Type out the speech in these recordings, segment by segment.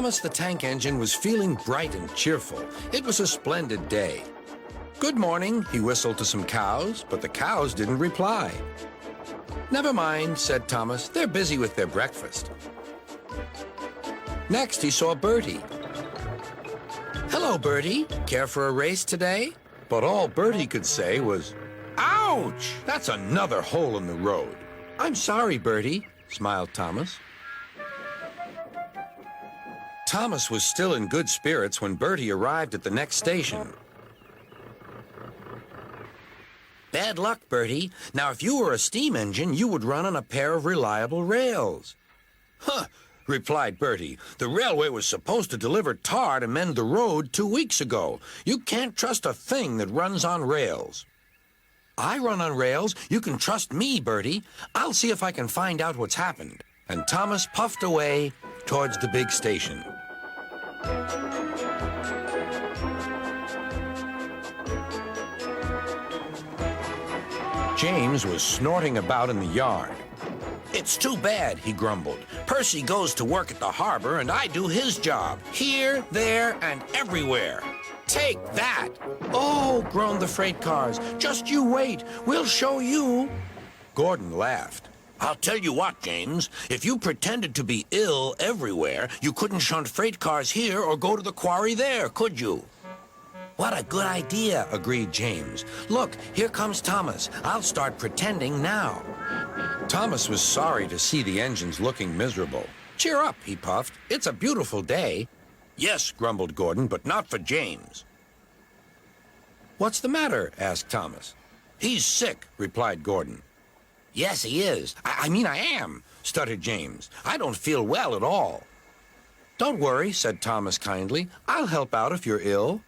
Thomas the Tank Engine was feeling bright and cheerful. It was a splendid day. "Good morning," he whistled to some cows, but the cows didn't reply. "Never mind," said Thomas. "They're busy with their breakfast." Next, he saw Bertie. "Hello, Bertie. Care for a race today?" But all Bertie could say was, "Ouch! That's another hole in the road." "I'm sorry, Bertie," smiled Thomas. Thomas was still in good spirits when Bertie arrived at the next station. "Bad luck, Bertie. Now, if you were a steam engine, you would run on a pair of reliable rails." "Huh," replied Bertie. "The railway was supposed to deliver tar to mend the road 2 weeks ago. You can't trust a thing that runs on rails." "I run on rails. You can trust me, Bertie. I'll see if I can find out what's happened." And Thomas puffed away towards the big station. James was snorting about in the yard. "It's too bad," he grumbled. "Percy goes to work at the harbor, and I do his job. Here, there, and everywhere. Take that!" "Oh," groaned the freight cars. "Just you wait. We'll show you." Gordon laughed. "I'll tell you what, James. If you pretended to be ill everywhere, you couldn't shunt freight cars here or go to the quarry there, could you?" "What a good idea," agreed James. "Look, here comes Thomas. I'll start pretending now." Thomas was sorry to see the engines looking miserable. "Cheer up," he puffed. "It's a beautiful day." "Yes," grumbled Gordon, "but not for James." "What's the matter?" asked Thomas. "He's sick," replied Gordon. "Yes, he is. I mean, I am," stuttered James. "I don't feel well at all." "Don't worry," said Thomas kindly. "I'll help out if you're ill."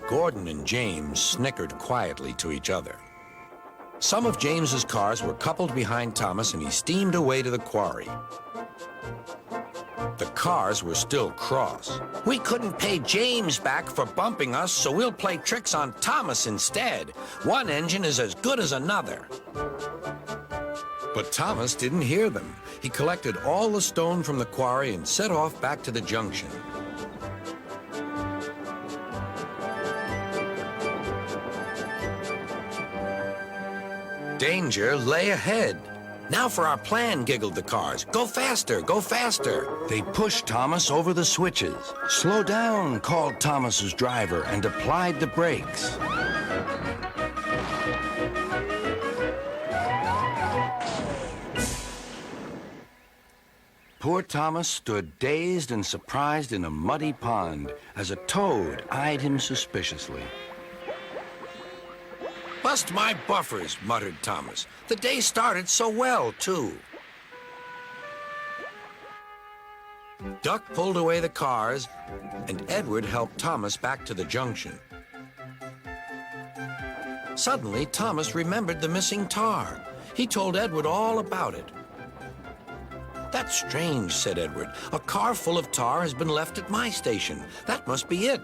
Gordon and James snickered quietly to each other. Some of James's cars were coupled behind Thomas, and he steamed away to the quarry. The cars were still cross. "We couldn't pay James back for bumping us, so we'll play tricks on Thomas instead. One engine is as good as another." But Thomas didn't hear them. He collected all the stone from the quarry and set off back to the junction. Danger lay ahead. "Now for our plan," giggled the cars. "Go faster, go faster." They pushed Thomas over the switches. "Slow down," called Thomas's driver and applied the brakes. Poor Thomas stood dazed and surprised in a muddy pond as a toad eyed him suspiciously. "Bust my buffers," muttered Thomas. "The day started so well, too." Duck pulled away the cars, and Edward helped Thomas back to the junction. Suddenly, Thomas remembered the missing tar. He told Edward all about it. "That's strange," said Edward. "A car full of tar has been left at my station. That must be it.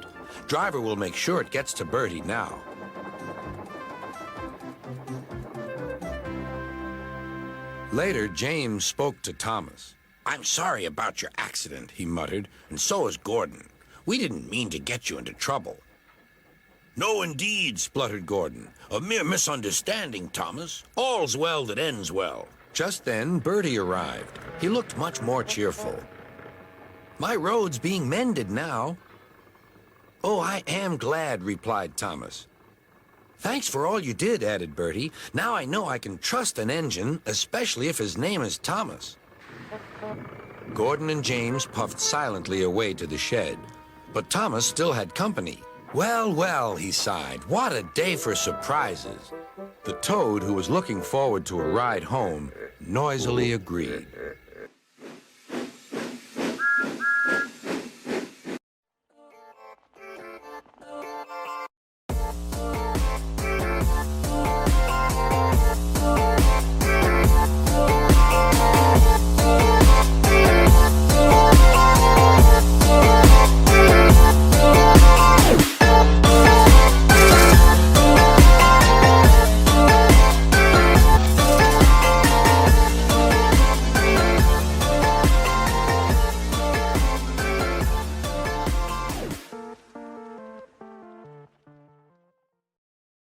Driver will make sure it gets to Bertie now." Later, James spoke to Thomas. "I'm sorry about your accident," he muttered, "and so is Gordon. We didn't mean to get you into trouble." "No, indeed," spluttered Gordon. "A mere misunderstanding, Thomas. All's well that ends well." Just then, Bertie arrived. He looked much more cheerful. "My road's being mended now." "Oh, I am glad," replied Thomas. "Thanks for all you did," added Bertie. "Now I know I can trust an engine, especially if his name is Thomas." Gordon and James puffed silently away to the shed, but Thomas still had company. "Well, well," he sighed, "what a day for surprises." The toad, who was looking forward to a ride home, noisily agreed.